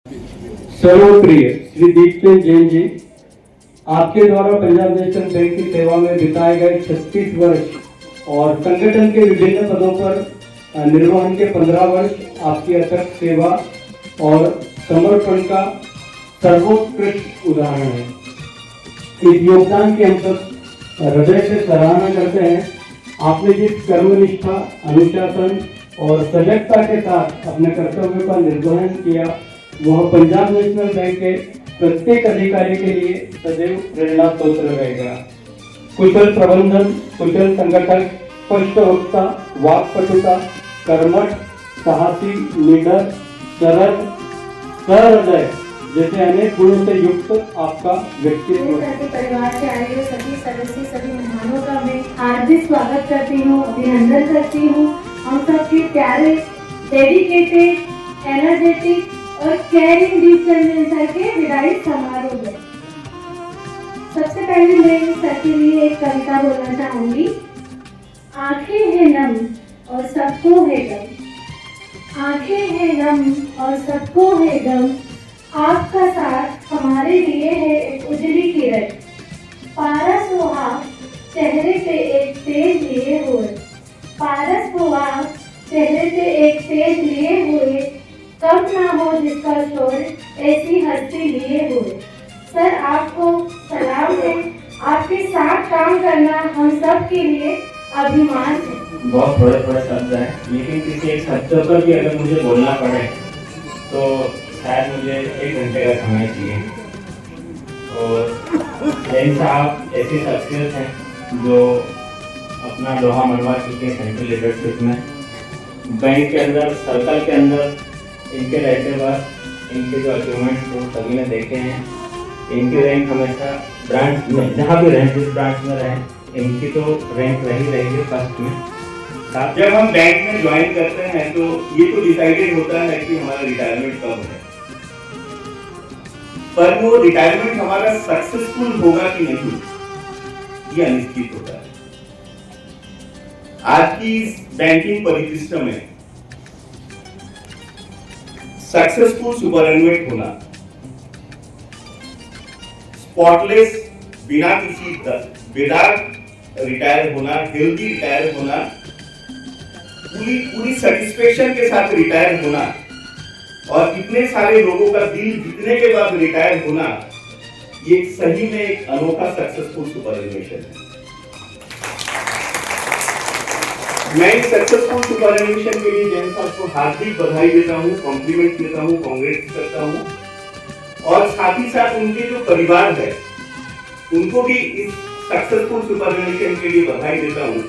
सर्वप्रिय श्री दीपचंद जैन जी, आपके द्वारा Punjab national bank की सेवा में बिताए गए 36 वर्ष और संगठन के विभिन्न पदों पर निर्वहन के 15 वर्ष आपकी अथक सेवा और समर्पण का सर्वोत्कृष्ट उदाहरण है। इस योगदान की हम सब हृदय से सराहना करते हैं। आपने जिस कर्मनिष्ठा, अनुशासन और सजगता के साथ अपने कर्तव्यों का निर्वहन किया, वह पंजाब नेशनल बैंक के प्रत्येक अधिकारी के लिए सदैव प्रेरणा स्रोत रहेगा। कुशल प्रबंधन, कुशल संगठक, स्पष्ट वक्ता, वाक्पटुता, कर्मठ, साहसी, निडर, सरल, सहृदय जैसे अनेक गुणों से युक्त आपका व्यक्तित्व है। परिवार के आए हुए सभी सदस्य, सभी मेहमानों का मैं हार्दिक स्वागत करती हूँ, अभिनंदन करती हूँ। हम सबके प्यारे, डेडिकेटेड, एनर्जेटिक और केयरिंग दीपचंद सर के विदाई समारोह में सबसे पहले मैं सर के लिए एक कविता बोलना चाहूंगी। आंखें हैं नम और सबको है गम, आंखें हैं नम और सबको है गम, आपका साथ हमारे लिए है एक उजली किरण, पारस सुहाग चेहरे पे एक तेज लिए हुए, पारस सुहाग चेहरे पे एक तेज लिए हुए, कब ना हो जिसका शोर ऐसी हस्ती लिए हुए। सर आपको सलाम है, आपके साथ काम करना हम सब के लिए अभिमान है। बहुत थोड़े थोड़े शब्द हैं, लेकिन किसी एक शब्द पर भी अगर मुझे बोलना पड़े तो शायद मुझे 1 घंटे का समय चाहिए। और जैन साहब ऐसी शख्सियत हैं जो अपना लोहा मनवा चुके हैं सेंट्रल लीडरशिप में। बैंक के अंदर, सर्कल के अंदर इनके रहते वक्त इनके जो अचीवमेंट्स वो सभी ने देखे हैं। इनकी रैंक हमेशा ब्रांच में, जहाँ भी रहे, जिस ब्रांच में रहे, इनकी तो रैंक रही है फर्स्ट में। जब हम बैंक में ज्वाइन करते हैं तो ये तो डिसाइडेड होता है कि हमारा रिटायरमेंट कब है, पर वो रिटायरमेंट हमारा सक्सेसफुल होगा कि नहीं ये अनिश्चित होता है। आज की बैंकिंग परिदृश्य में सक्सेसफुल सुपरएनुएट होना, स्पॉटलेस, बिना किसी बेदाग रिटायर होना, हेल्दी रिटायर होना, पूरी सेटिस्फेक्शन के साथ रिटायर होना और इतने सारे लोगों का दिल जीतने के बाद रिटायर होना, ये सही में एक अनोखा सक्सेसफुल सुपरएनुएशन है। मैं इस सक्सेसफुल सुपरएनुएशन के लिए जैन साहब को हार्दिक बधाई देता हूँ, कॉम्प्लीमेंट देता हूँ, कांग्रेस करता हूँ और साथ ही साथ उनके जो परिवार है उनको भी इस सक्सेसफुल सुपरएनुएशन के लिए बधाई देता हूँ।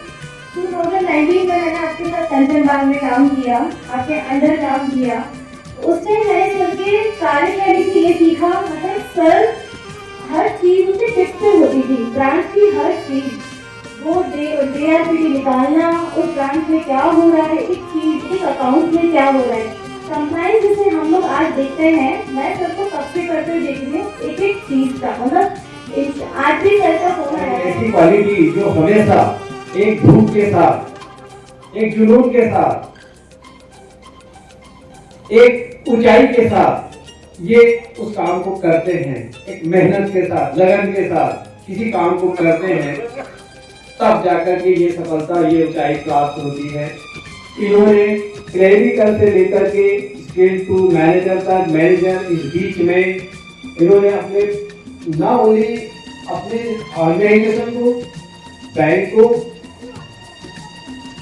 2019 में मैंने आपके साथ कंचन बाग में काम किया, आपके अंडर काम किया। उस टाइम मैंने सर के कार्यशैली से ये सीखा, मतलब सर हर चीज उनसे टिप्स पे होती थी, ब्रांच की हर चीज, वो DRPT निकालना, उस ब्रांच में क्या हो रहा है, एक चीज, एक अकाउंट में क्या हो रहा है, कंप्लायंस जिसे हम लोग आज देखते हैं, मैं सबको कब से करते हुए देख रही हूँ, एक एक चीज का, मतलब आज भी सर का फोन आया है। ऐसी क्वालिटी जो हमेशा एक भूख के साथ, एक जुनून के साथ, एक ऊंचाई के साथ ये उस काम को करते हैं, एक मेहनत के साथ, लगन के साथ किसी काम को करते हैं, तब जाकर के ये सफलता, ये ऊंचाई प्राप्त होती है। इन्होंने क्लरिकल से लेकर के स्केल टू मैनेजर तक, मैनेजर इस बीच में इन्होंने अपने ना ओनली अपने ऑर्गेनाइजेशन को, बैंक को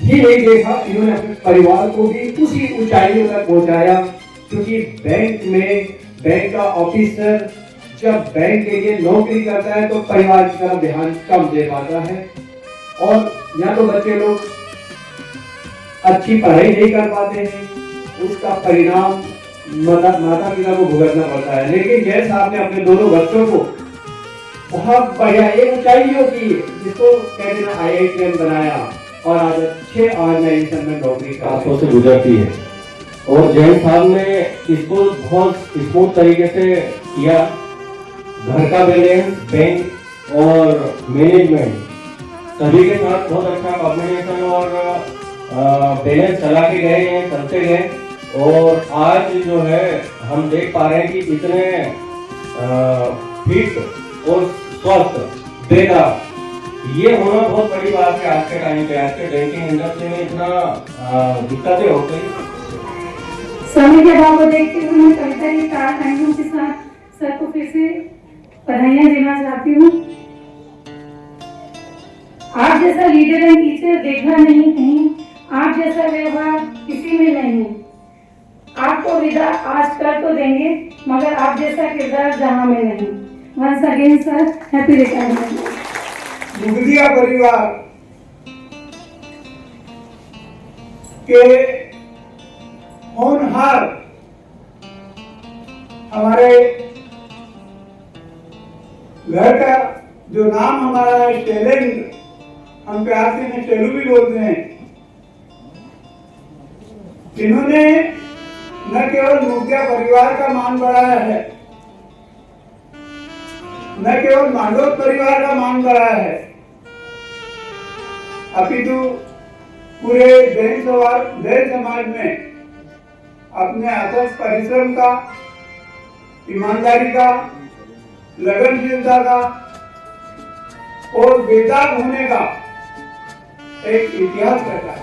ही नहीं देखा, इन्होंने अपने परिवार को भी उसी ऊंचाइयों तक पहुंचाया। क्योंकि बैंक में बैंक का ऑफिसर जब बैंक के लिए नौकरी करता है तो परिवार की तरफ ध्यान कम दे पाता है और या तो बच्चे लोग अच्छी पढ़ाई नहीं कर पाते हैं, उसका परिणाम माता पिता को भुगतना पड़ता है। लेकिन जैन साहब ने अपने दोनों बच्चों को बहुत बढ़िया एक ऊंचाइयों की, जिसको कहते हैं IITian बनाया और आज अच्छे ऑर्गेनाइजेशन में नौकरी रास्तों से गुजरती है। और जैन साहब ने इसको बहुत स्मूथ तरीके से किया। घर का बैलेंस, बैंक और मैनेजमेंट सभी के साथ बहुत अच्छा कॉम्बिनेशन और बैलेंस चला के गए हैं, चलते गए और आज जो है हम देख पा रहे हैं कि इतने फिट और स्वस्थ बेदार, ये होना बहुत बड़ी बात है आज के टाइम पे। आज के बैंकिंग इंडस्ट्री में इतना दिक्कतें हो गई। समय के अभाव को देखते हुए मैं कविता की 4 लाइनों के साथ सर को फिर से बधाइयाँ देना चाहती हूँ। आप जैसा लीडर एंड टीचर देखा नहीं कहीं, आप जैसा व्यवहार किसी में नहीं। आपको विदा आज कर तो देंगे, मगर आप जैसा किरदार जहां में नहीं। Once again sir, happy retirement. मुगलिया परिवार के होनहार हमारे घर का जो नाम हमारा है शैलेंद्र, हम प्यार से इन्हें शैलू भी बोलते हैं। इन्होंने न केवल मुगलिया परिवार का मान बढ़ाया है, न केवल मांडोत परिवार का मान बढ़ाया है, अपितु पूरे जैन समाज में अपने अथक परिश्रम का, ईमानदारी का, लगनशीलता का और बेदाग होने का एक इतिहास रहता है।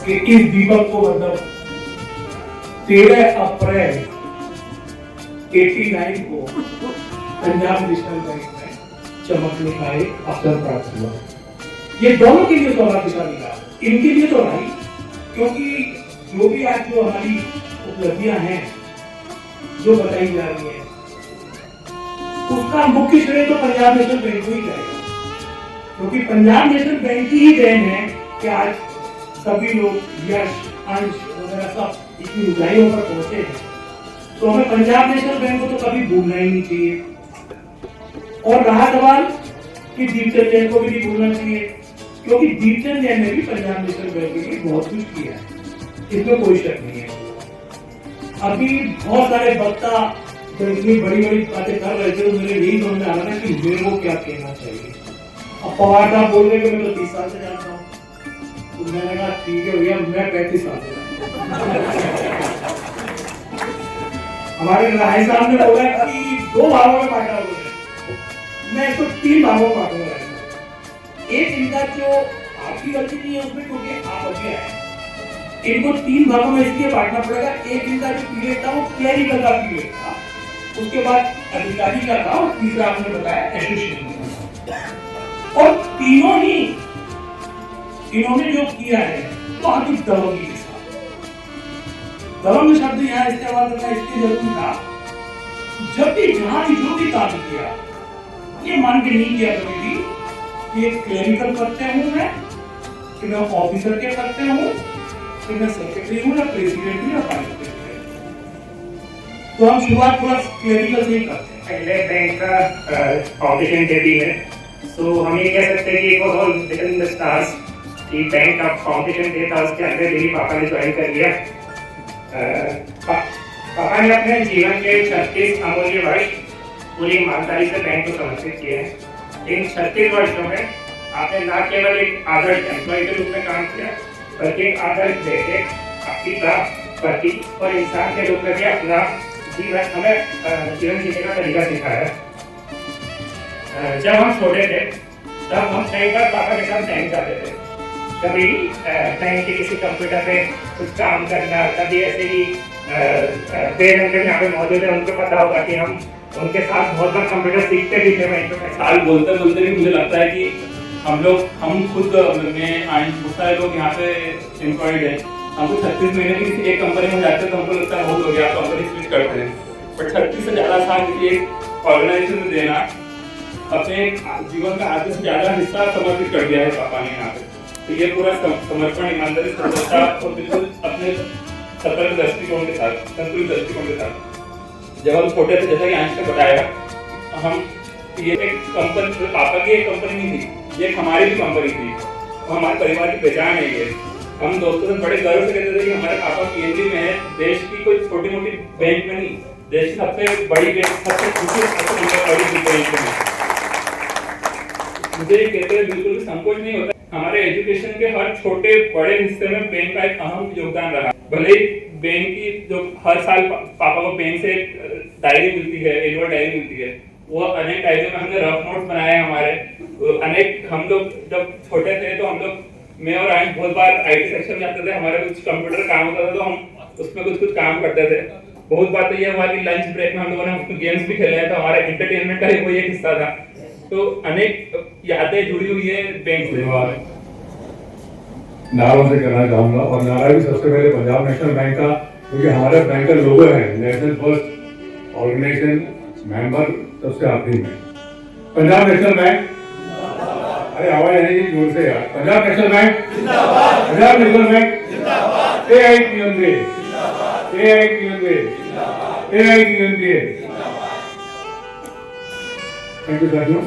कि इस दीपक को मतलब 13 अप्रैल 89 को पंजाब नेशनल बैंक में चमकने का एक अवसर प्राप्त हुआ। ये दोनों के लिए सौभाग्यशाली रहा, इनके लिए तो नहीं, क्योंकि जो भी आज जो हमारी उपलब्धियां हैं जो बताई जा रही है, उसका मुख्य श्रेय तो पंजाब नेशनल बैंक को ही जाएगा, क्योंकि पंजाब नेशनल बैंक की ही देन है कि आज सभी लोग यश, अंश वगैरह सब इतनी ऊंचाइयों पर पहुंचे हैं। तो हमें पंजाब नेशनल बैंक को तो कभी भूलना ही नहीं चाहिए। और रहा सवाल कि दीपचंद जैन को भी नहीं भूलना चाहिए, क्योंकि दीपचंद जैन ने भी पंजाब नेशनल बैंक के लिए बहुत कुछ किया है, इसमें कोई शक नहीं है। अभी बहुत सारे वक्ता इतनी बड़ी बड़ी बातें कर रहे थे, तो मुझे यही समझ आ रहा था कि मेरे को क्या कहना चाहिए। अब पवार साहब बोल रहे कि मैं तो 30 साल से जानता हूँ, तो मैंने कहा ठीक है भैया, मैं 35 साल से हमारे राय साहब ने बोला कि 2 भागों में बांटा हुआ है, मैं इसको 3 भागों में बांटूंगा। एक इनका जो आपकी गलती नहीं है उसमें, क्योंकि आप अभी आए, इनको 3 भागों में इसलिए बांटना पड़ेगा। एक इनका जो पीरियड था वो क्लरिकल का पीरियड था, उसके बाद अधिकारी का था, और तीसरा आपने बताया एसोसिएशन का। और तीनों ही इन्होंने जो किया है बहुत ही दबंगी के साथ। दबंग शब्द यहाँ इस्तेमाल करना इसलिए जरूरी था, जब भी जहां भी जो भी काम किया, ये मान के नहीं किया कभी भी कि एक क्लरिकल करते हूं मैं, कि मैं ऑफिसर के करते हूं, कि मैं सेक्रेटरी हूं या प्रेसिडेंट हूं या वाइस प्रेसिडेंट। तो हम शुरुआत पूरा क्लरिकल से ही करते हैं। पहले बैंक का फाउंडेशन डे भी है, सो हम ये कह सकते हैं कि it was all written in the stars कि बैंक का फाउंडेशन डे था, उसके अंदर मेरी पापा ने ज्वाइन कर लिया। पापा ने अपने जीवन के 36 अमूल्य वर्ष पूरी ईमानदारी से बैंक को समर्पित किए हैं। इन 36 वर्षों में आपने न केवल एक आदर्श एम्प्लॉय के रूप में काम किया, बल्कि एक आदर्श बेटे, पिता, पति और इंसान के रूप में भी अपना जीवन हमें जीवन जीने का तरीका सिखाया। जब हम छोटे थे तब हम कई बार पापा के साथ बैंक जाते थे, कभी बैंक के किसी कंप्यूटर पे कुछ काम करना, कभी ऐसे ही पेड़ अंकल यहाँ पे मौजूद है, उनको पता होगा कि हम उनके साथ बहुत बार कंप्यूटर सीखते भी थे। मैं साल बोलते बोलते भी मुझे लगता है कि हम खुद में बहुत सारे लोग यहाँ पे एम्प्लॉयड है, हमको 36 महीने की किसी एक कंपनी में जाते हैं तो हमको लगता है बहुत हो गया, आप कंपनी स्विच करते हैं। बट 36 से ज़्यादा साल किसी एक ऑर्गेनाइजेशन में देना, अपने जीवन का आधे से ज़्यादा हिस्सा समर्पित कर दिया है पापा ने यहाँ पे। तो ये पूरा समर्पण, ईमानदारी, सतर्कता और बिल्कुल अपने सतर्क दृष्टिकोण के साथ, संतुलित दृष्टिकोण के साथ। जब हम छोटे थे, जैसा कि अंश ने बताया, हम ये एक कंपनी, पापा की एक कंपनी नहीं थी, ये हमारी भी कंपनी थी, और हमारे परिवार की पहचान है ये। हम दोस्तों से बड़े गर्व से कहते थे कि हमारे पापा पीएनबी में है, देश की कोई छोटी मोटी बैंक में नहीं, देश की सबसे बड़ी बैंक, सबसे बड़ी बैंक में। मुझे ये कहते हुए बिल्कुल भी संकोच नहीं होता। हमारे एजुकेशन के हर छोटे बड़े हिस्से में बैंक का एक अहम योगदान रहा। भले ही बैंक की जो हर साल पापा को बैंक से एक डायरी मिलती है, एनुअल डायरी मिलती है, वो अनेक डायरियों में हमने रफ नोट्स बनाए हैं हमारे अनेक। हम लोग जब छोटे थे तो हम लोग, मैं और आयन बहुत बार आईटी सेक्शन में आते थे, हमारे कुछ कंप्यूटर काम होता था तो हम उसमें कुछ काम करते थे। बहुत बात ये हुआ कि लंच ब्रेक में हम लोगों ने उसमें गेम्स भी खेले हैं, तो हमारा एंटरटेनमेंट का ही वो एक हिस्सा था। तो अनेक यादें जुड़ी हुई है बैंक से। नारों से करना चाहूंगा, और नारा भी सबसे पहले पंजाब नेशनल बैंक का, क्योंकि हमारे बैंक का लोगो है नेशनल फर्स्ट ऑर्गेनाइजेशन मेंबर सबसे आखिरी में पंजाब नेशनल बैंक। अरे आवाज आने की जोर से यार, पंजाब नेशनल बैंक जिंदाबाद, पंजाब नेशनल बैंक जिंदाबाद, एआईटीयूएनडीए एआईटीयूएनडीए एआईटीयूएनडीए। थैंक यू साथियों,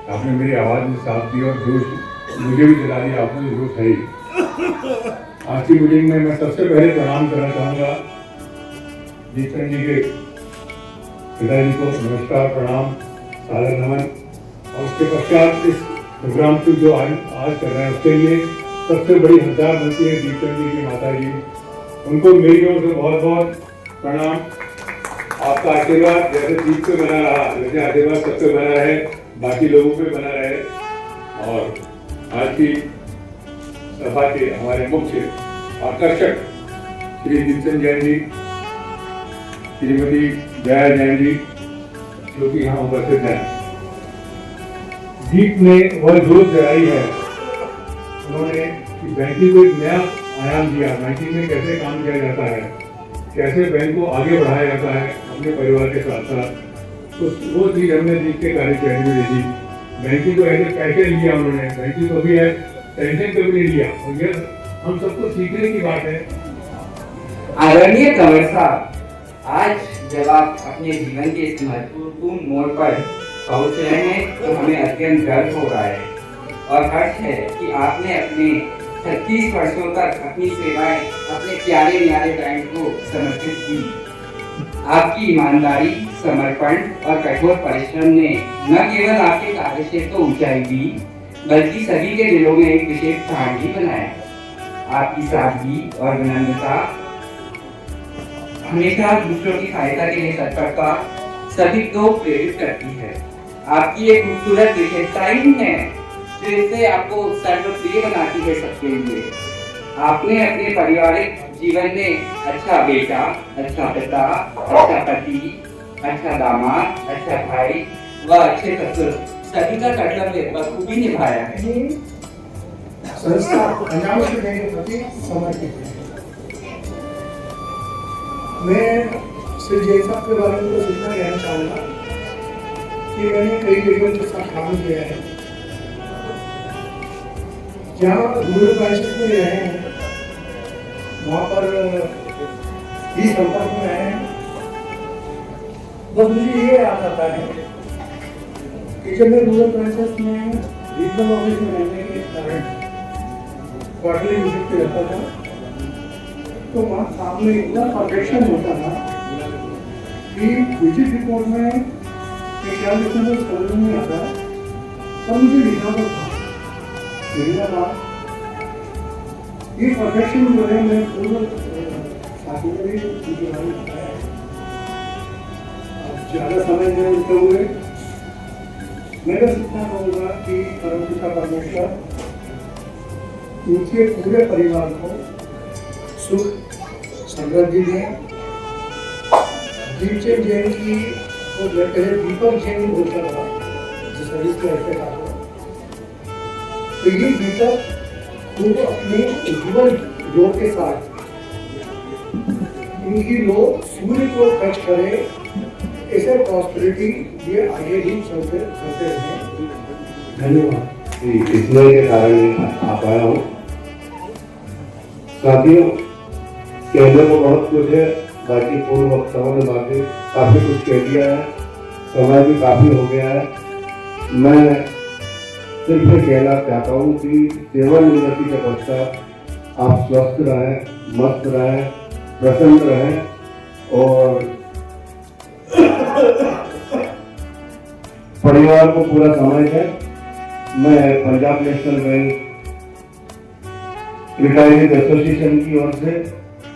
आपने मेरी आवाज में साथ दी और जोश मुझे भी दिला दिया आपने, जोश है ही। आज की मीटिंग में मैं सबसे पहले प्रणाम करना चाहूंगा जीतन जी के पिताजी को, नमस्कार प्रणाम सादर नमन। और उसके पश्चात इस प्रोग्राम को जो आज कर रहे हैं उसके लिए सबसे बड़ी हकदार बनती है दीपचंद जी की माता जी, उनको मेरी ओर से बहुत बहुत प्रणाम। आपका आशीर्वाद जैसे दीप पे बना रहा, वैसे आशीर्वाद सब पे बना रहे, बाकी लोगों पे बना रहे। और आज की सभा के हमारे मुख्य आकर्षक श्री दीपचंद जैन जी, श्रीमती जया जैन जी, जो कि यहाँ उपस्थित हैं। दीप ने वह जोत जलाई है, उन्होंने बैंकिंग को एक नया आयाम दिया। बैंकिंग में कैसे काम किया जाता है, कैसे बैंक को आगे बढ़ाया जाता है अपने परिवार के साथ साथ, तो वो चीज हमने दीप के कार्यक्रम में देखी। बैंकिंग को ऐसे पैसे लिया उन्होंने, बैंकिंग को भी है टेंशन कभी नहीं लिया, और ये हम सबको सीखने की बात है। आदरणीय कंवर साहब, आज जब आप अपने जीवन के इस महत्वपूर्ण मोड़ पर पहुंच रहे हैं तो हमें अत्यंत गर्व हो रहा है और हर्ष है कि आपने अपने 36 वर्षों तक अपनी सेवाएं अपने प्यारे न्यारे बैंक को समर्पित की। आपकी ईमानदारी, समर्पण और कठोर परिश्रम ने न केवल आपके कार्यक्षेत्र को ऊंचाई दी, बल्कि सभी के दिलों में एक विशेष स्थान भी बनाया। आपकी सादगी और विनम्रता, हमेशा दूसरों की सहायता के लिए तत्परता सभी को प्रेरित करती है। आपकी एक खूबसूरत विशेषता ही है जो इसे आपको सर्वप्रिय बनाती है सबके लिए। आपने अपने पारिवारिक जीवन में अच्छा बेटा, अच्छा पिता, अच्छा पति, अच्छा दामाद, अच्छा भाई व अच्छे ससुर सभी का कर्तव्य बखूबी निभाया है। संस्था पंजाब नेशनल बैंक के प्रति समर्पित है। मैं श्री जैन साहब के बारे में कुछ इतना कहना चाहूँगा कि मैंने कई जगहों के साथ काम किया है, जहाँ रूरल ब्रांचेस में रहे हैं, वहाँ पर भी संपर्क में रहे हैं। बस मुझे ये याद आता है कि जब मैं रूरल ब्रांचेस में रीजनल ऑफिस में रहने के कारण क्वार्टरली विजिट पे रहता था, तो वहाँ सामने इतना परफेक्शन होता था कि विजिट रिपोर्ट में क्या लिखना तो समझ नहीं आता, तब मुझे लिखना तो था। लिखना था ये परफेक्शन जो है, मैं पूर्ण साथी में भी उनके बारे में बताया है। ज़्यादा समय में उठते हुए मैं बस इतना कहूँगा कि परमपिता परमेश्वर उनके पूरे परिवार को सुख समृद्धि दें। दीपचंद जैन की को पहले दीपक जैन बोलता था, जो सर्विस के रहते था, तो ये दीपक खूब अपने जीवन जोड़ के साथ इनकी लोग सूर्य को टच करे, ऐसे प्रॉस्पेरिटी ये आगे भी चलते करते रहे। धन्यवाद। इसलिए के कारण आ पाया हूँ। साथियों, कहने को बहुत कुछ है, बाकी पूर्व वक्ताओं ने बाकी काफी कुछ कह दिया है, समय भी काफी हो गया है। मैं सिर्फ ये कहना चाहता हूँ कि सेवानिवृत्ति के पश्चात आप स्वस्थ रहें, मस्त रहें, प्रसन्न रहें और परिवार को पूरा समय दें। मैं Punjab national bank retirees association की ओर से,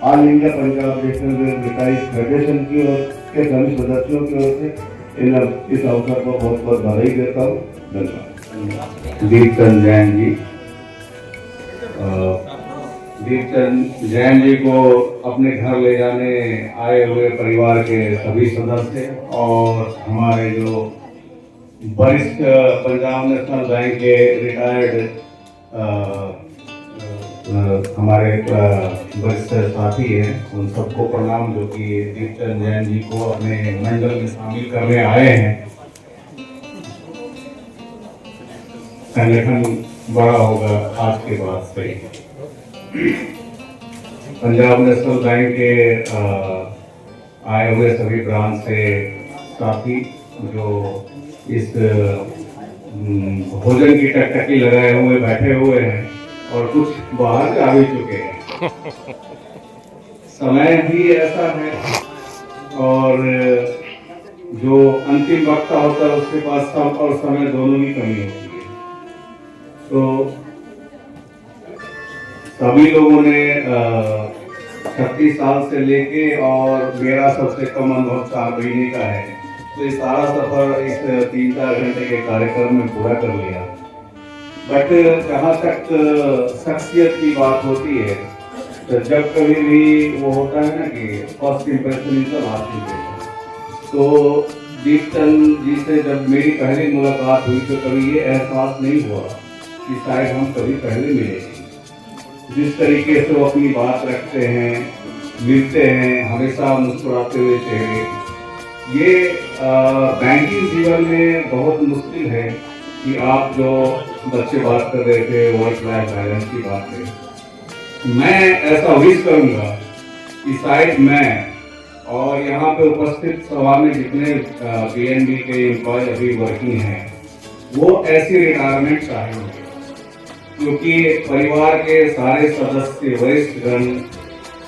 all India Punjab national retirees federation की ओर के सभी सदस्यों की ओर से इस अवसर पर बहुत बहुत बधाई देता हूँ। धन्यवाद। दीपचंद जैन जी, दीपचंद जैन जी को अपने घर ले जाने आए हुए परिवार के सभी सदस्य और हमारे जो वरिष्ठ पंजाब नेशनल बैंक के रिटायर्ड हमारे वरिष्ठ साथी हैं, उन सबको प्रणाम जो कि दीपचंद जैन जी को अपने मंडल में शामिल करने आए हैं। संगठन बड़ा होगा आज के बाद से। पंजाब नेशनल बैंक के आए हुए सभी ब्रांच से साथी जो इस भोजन की टकटकी लगाए हुए बैठे हुए हैं और कुछ बाहर जा भी चुके हैं। समय भी ऐसा है और जो अंतिम वक्ता होता है उसके पास समय और समय दोनों की कमी होती है। तो सभी लोगों ने 36 साल से लेके और मेरा सबसे कम अनुभव 4 महीने का है, तो ये सारा सफर इस 3-4 घंटे के कार्यक्रम में पूरा कर लिया। बट जहाँ तक शख्सियत की बात होती है, तो जब कभी भी वो होता है ना कि first impression is the last impression, तो दीपचंद जी से जब मेरी पहली मुलाकात हुई तो कभी ये एहसास नहीं हुआ कि शायद हम कभी पहले मिले। जिस तरीके से वो अपनी बात रखते हैं, मिलते हैं, हमेशा मुस्कुराते हुए चेहरे, ये बैंकिंग जीवन में बहुत मुश्किल है कि आप जो बच्चे बात कर रहे थे वर्क लाइफ बैलेंस की बात है, मैं ऐसा विश करूंगा कि शायद मैं और यहाँ पे उपस्थित सभा में जितने पीएनबी के एम्प्लॉय अभी वर्किंग हैं वो ऐसी रिटायरमेंट चाहेंगे, क्योंकि परिवार के सारे सदस्य वरिष्ठगण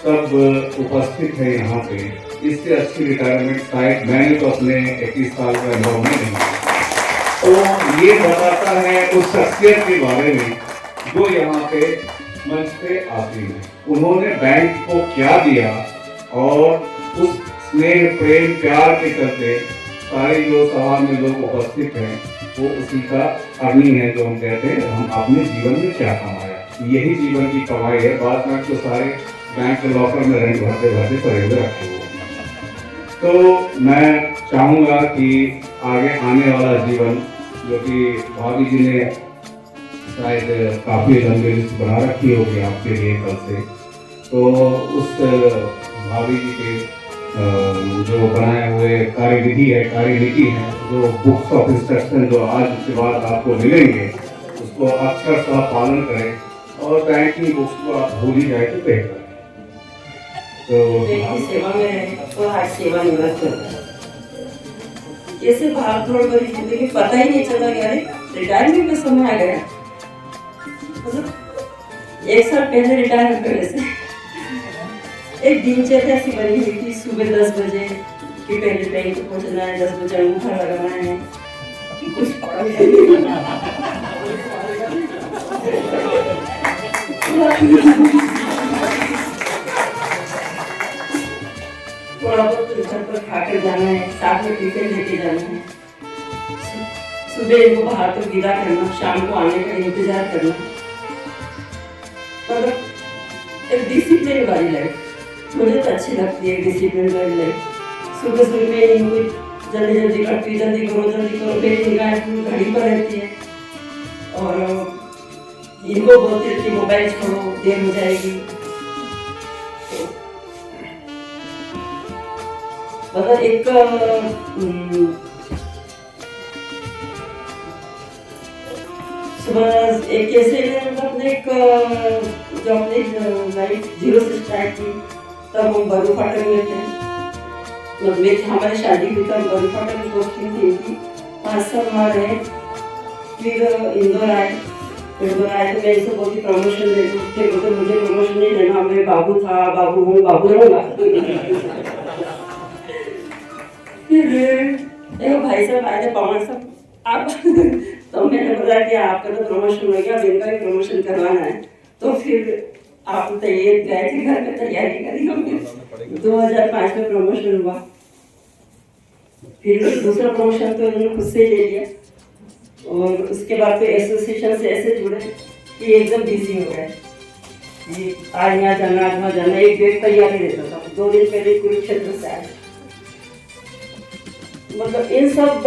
सब उपस्थित हैं यहाँ पे। इससे अच्छी रिटायरमेंट शायद मैंने तो अपने 21 साल के अनुभव में नहीं। तो ये बताता है उस शख्सियत के बारे में जो यहाँ पे मंच पे आती है। उन्होंने बैंक को क्या दिया और उस स्नेह प्रेम प्यार के चलते सारे जो सभा में लोग उपस्थित हैं वो उसी का अर्निंग है, जो हम कहते हैं हम अपने जीवन में क्या कमाया, यही जीवन की कमाई है। बाद में तो सारे बैंक के लॉकर में रेंट भरते भरते पड़े हुए रखे हुए। तो मैं चाहूँगा कि आगे आने वाला जीवन, जो कि भाभी जी ने शायद काफ़ी लंबी लिस्ट बना रखी होगी आपके लिए कल से, तो उस भाभी जी के जो बनाए हुए कार्यविधि है, कार्यनीति है, जो बुक्स ऑफ इंस्ट्रक्शन जो आज के बाद आपको मिलेंगे उसको अक्षरशः पालन करें और बैंकिंग बुक्स को आप भूल ही जाए तो बेहतर है। तो सेवा में तो आज सेवा निवृत्त होता है। ये सिर्फ भाग दौड़ भरी जिंदगी पता ही नहीं चला गया, रिटायरमेंट का समय आ गया। मतलब 1 साल पहले रिटायरमेंट करने से एक दिनचर्या ऐसी बनी हुई थी, सुबह 10 बजे कि पहले बैंक को पहुंचना है, 10 बजे अंगूठा लगाना है, कुछ थोड़ा बहुत घर पर खाकर जाना है, साथ में टिफिन लेके जाना है, सुबह इनको बाहर तो विदा करना, शाम को आने का इंतजार करना। मतलब एक डिसिप्लिन वाली लाइफ मुझे तो अच्छी लगती है, डिसिप्लिन वाली लाइफ। सुबह सुबह में इनको जल्दी जल्दी करती, जल्दी करो, मेरी निगाह घड़ी पर रहती है और इनको बोलती रहती मोबाइल छोड़ो, देर हो जाएगी। मतलब एक सुबह एक कैसे अपने एक जो अपने लाइफ 0 से स्टार्ट की, तब हम बरू फाटक में थे। मतलब हमारी शादी हुई तब बरू फाटक में पोस्टिंग थी इनकी, 5 साल वहाँ रहे। फिर इंदौर आए तो मैं इसे बोलती प्रमोशन ले लूँ, फिर बोलते मुझे प्रमोशन नहीं लेना, मैं बाबू था, बाबू हूँ, बाबू रहूँगा। फिर भाई साहब आए थे, पवन साहब आप तो मैंने बोला कि आपका तो प्रमोशन हो गया, इनका भी प्रमोशन करवाना है। तो फिर आप तैयार गए थे घर में तैयारी करी होंगे। 2005 में प्रमोशन हुआ, फिर दूसरा प्रमोशन तो उन्होंने खुद से ले लिया और उसके बाद तो एसोसिएशन से ऐसे जुड़े कि एकदम बिजी हो गए। ये आज यहाँ जाना, आज वहाँ जाना, एक बैग तैयार ही रहता था। 2 दिन पहले कुरुक्षेत्र से आए। मतलब इन सब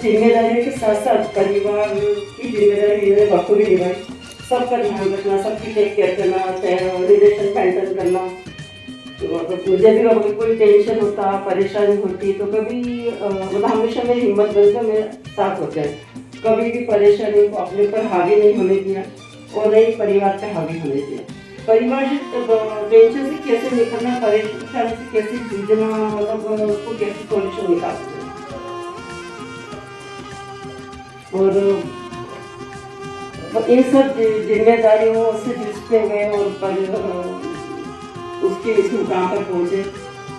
जिम्मेदारियों के साथ साथ परिवार की जिम्मेदारी मेरे बखूबी निभाई। सबका ध्यान रखना, सबकी टेक केयर करना, रिलेशन मेंटेन करना। तो मुझे भी कभी कोई टेंशन होता, परेशानी होती तो कभी मतलब हमेशा मेरी हिम्मत बनकर मेरे साथ होते हैं। कभी भी परेशानी को अपने ऊपर हावी नहीं होने दिया और नहीं परिवार पे हावी होने दिया। परिवार से टेंशन से कैसे निकलना, परेशानी से कैसे जूझना, मतलब उसको कैसे सॉल्यूशन निकालना और इन सब जिम्मेदारियों से जूझते हुए और उसके इस मुकाम पर पहुंचे।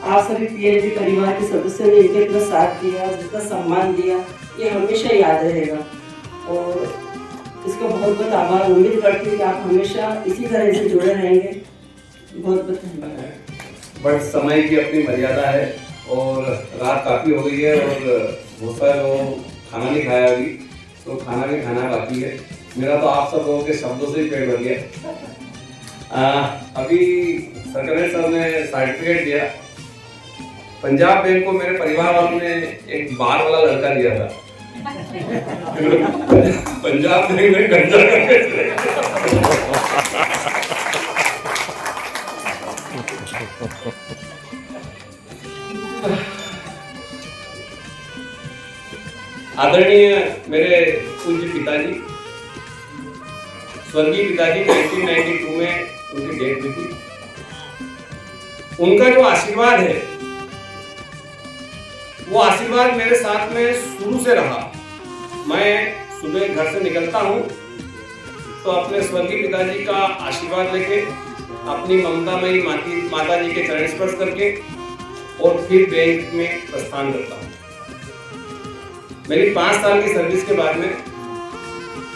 आप सभी पीएनजी परिवार के सदस्यों ने इनके इतना साथ दिया, जितना सम्मान दिया, ये हमेशा याद रहेगा और इसका बहुत बहुत आभार। उम्मीद करती हूँ कि आप हमेशा इसी तरह से जुड़े रहेंगे। बहुत बहुत धन्यवाद। बट समय की अपनी मर्यादा है और रात काफ़ी हो गई है और बहुत सारे लोगों खाना नहीं खाया अभी, तो खाना भी खाना बाकी है। मेरा तो आप सब लोगों के शब्दों से ही पेट भर गया। अभी सरकार सर ने सर्टिफिकेट दिया। पंजाब बैंक को मेरे परिवार वालों ने एक बार वाला लड़का दिया था। पंजाब बैंक में गंजा करके आदरणीय मेरे पूज्य पिताजी, स्वर्गीय पिताजी 1992 में उनकी डेथ हुई थी। उनका जो आशीर्वाद है वो आशीर्वाद मेरे साथ में शुरू से रहा। मैं सुबह घर से निकलता हूँ तो अपने स्वर्गीय पिताजी का आशीर्वाद लेके, अपनी ममतामयी माता जी के चरण स्पर्श करके और फिर बैंक में प्रस्थान करता हूँ। मेरी 5 साल की सर्विस के बाद में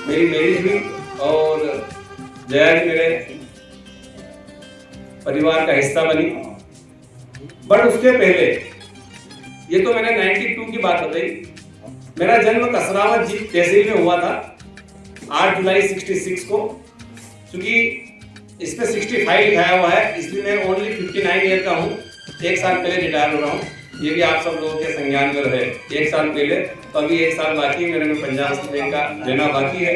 मेरी मैरिज हुई और जया जी मेरे परिवार का हिस्सा बनी। बट उसके पहले, ये तो मैंने 92 की बात बताई, मेरा जन्म कसरावत जी तहसील में हुआ था 8 जुलाई 66 को। क्योंकि इस पे 65 लिखाया हुआ है, इसलिए मैं ओनली 59 ईयर का हूँ। 1 साल पहले रिटायर हो रहा हूँ। ये भी आप सब लोगों के संज्ञान में रहे। 1 साल पहले, तो अभी 1 साल बाकी मेरे में पंजाब नेशनल बैंक का देना बाकी है,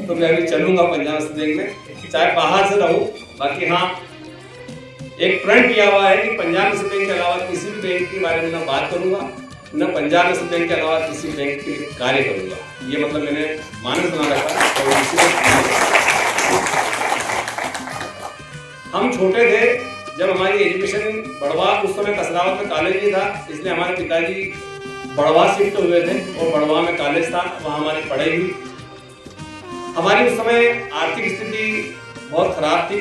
तो मैं अभी चलूंगा पंजाब नेशनल बैंक में, चाहे बाहर से रहूँ। बाकी हाँ, एक प्रण किया हुआ है कि पंजाब नेशनल बैंक के अलावा किसी भी बैंक के बारे में ना बात करूंगा, न पंजाब नेशनल बैंक के अलावा किसी बैंक के लिए कार्य करूंगा। ये मतलब मैंने मानस बना रखा। और हम छोटे थे जब हमारी एजुकेशन बड़वा, उस समय कसरावत में कॉलेज नहीं था, इसलिए हमारे पिताजी बड़वा शिफ्ट हुए थे और बड़वा में कॉलेज था, वहाँ हमारी पढ़ाई हुई। हमारी उस समय आर्थिक स्थिति बहुत खराब थी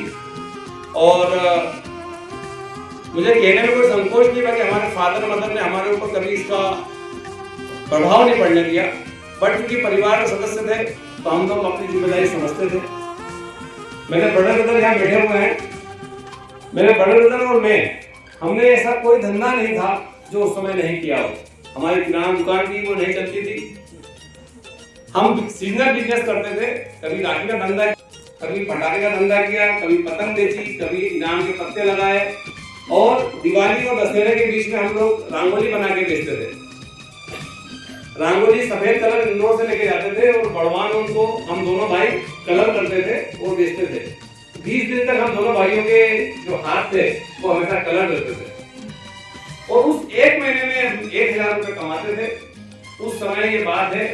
और मुझे कहने में कोई संकोच नहीं था कि हमारे फादर मदर ने हमारे ऊपर कभी इसका प्रभाव नहीं पड़ने दिया। बट क्योंकि परिवार के सदस्य थे तो हम लोग अपनी जिम्मेदारी समझते थे। मेरे बड़े ब्रदर यहाँ बैठे हुए हैं। मेरे बड़े ब्रदर और मैं, हमने ऐसा कोई धंधा नहीं था जो उस समय नहीं किया हो। हमारी किराना दुकान थी, वो नहीं चलती थी। हम सीजनल बिजनेस करते थे। कभी राखी का धंधा, कभी पटाखे का धंधा किया, कभी पतंग बेची, कभी इनाम के पत्ते लगाए और दिवाली और दशहरे के बीच में हम लोग रंगोली बना के बेचते थे। रंगोली सफेद कलर इंदौर से लेके जाते थे और बड़वान उनको हम दोनों भाई कलर करते थे और बेचते थे। 20 दिन तक हम दोनों भाइयों के जो हाथ थे वो हमेशा कलर करते थे और उस एक महीने में हम 1000 रुपए कमाते थे। उस समय ये बात है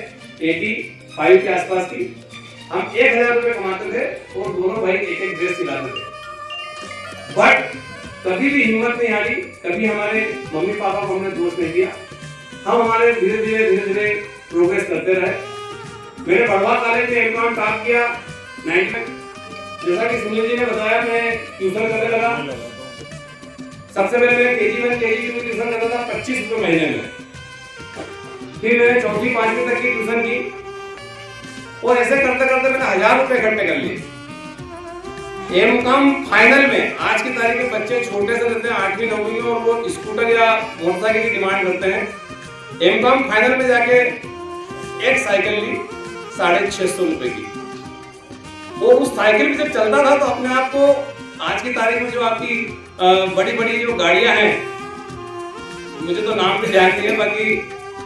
85 के आसपास की। हम 1000 रुपए कमाते थे और दोनों भाई एक एक ड्रेस सिलाते थे। बट कभी भी हिम्मत नहीं हारी, कभी हमारे मम्मी पापा को हमने दोष नहीं दिया। हम हमारे धीरे धीरे प्रोग्रेस करते रहे। मेरे बड़वा कॉलेज में एमकॉम टॉप किया 9 में। जैसा कि सुनील जी ने बताया, मैं ट्यूशन करने लगा। सबसे पहले मैं KG1 KG2 में ट्यूशन करता था 25 रुपए महीने में। फिर मैंने 4वीं 5वीं तक की ट्यूशन की और ऐसे करते करते मैंने 1000 रुपए इकट्ठे कर लिए। एमकॉम फाइनल में आज की तारीख में बच्चे छोटे से रहते हैं 8वीं 9वीं में और वो स्कूटर या मोटरसाइकिल की डिमांड करते हैं। एमकॉम फाइनल में जाके एक साइकिल ली 650 रुपए की। वो उस साइकिल पे जब चलता था तो अपने आप को आज की तारीख में जो आपकी बड़ी बड़ी जो गाड़ियां हैं, मुझे तो नाम भी ध्यान नहीं है, बाकी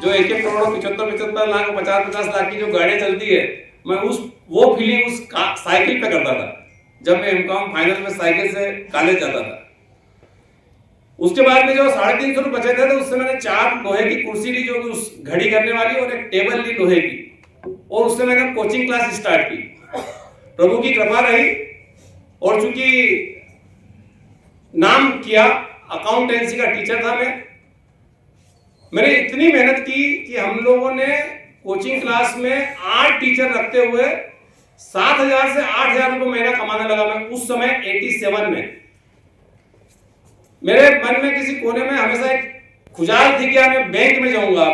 जो 1-1 करोड़ 75-75 लाख 50-50 लाख की जो गाड़ियां चलती है, मैं वो फीलिंग उस साइकिल पे करता था जब मैं एमकॉम फाइनल में साइकिल से कॉलेज जाता था। उसके बाद में जो 350 रुपए बचे थे तो उससे मैंने 4 लोहे की कुर्सी ली जो कि उस घड़ी करने वाली, और एक टेबल ली लोहे की, और उससे मैंने कोचिंग क्लास स्टार्ट की। प्रभु की कृपा रही और चूंकि नाम किया, अकाउंटेंसी का टीचर था मैंने इतनी मेहनत की कि हम लोगों ने कोचिंग क्लास में 8 टीचर रखते हुए 7,000 से 8,000 रुपए महीना कमाने लगा मैं उस समय 87 में। मेरे मन में किसी कोने में हमेशा एक खुजाल थी कि मैं बैंक में जाऊंगा।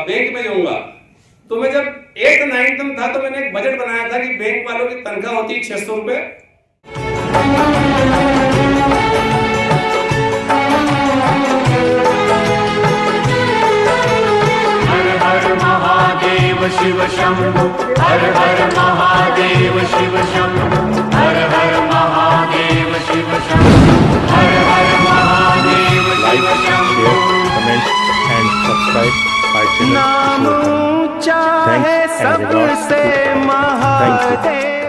तो मैं जब 8th 9th में था तो मैंने एक बजट बनाया था कि बैंक वालों की तनख्वाह होती है 600 रुपए। Shiv Shambhu Har Har Mahadev Shiv Shambhu Har Har Mahadev Shiv Shambhu Har Har Mahadev Shiv Shambhu. Comment and subscribe. नाम ऊंचा है सबसे महादेव।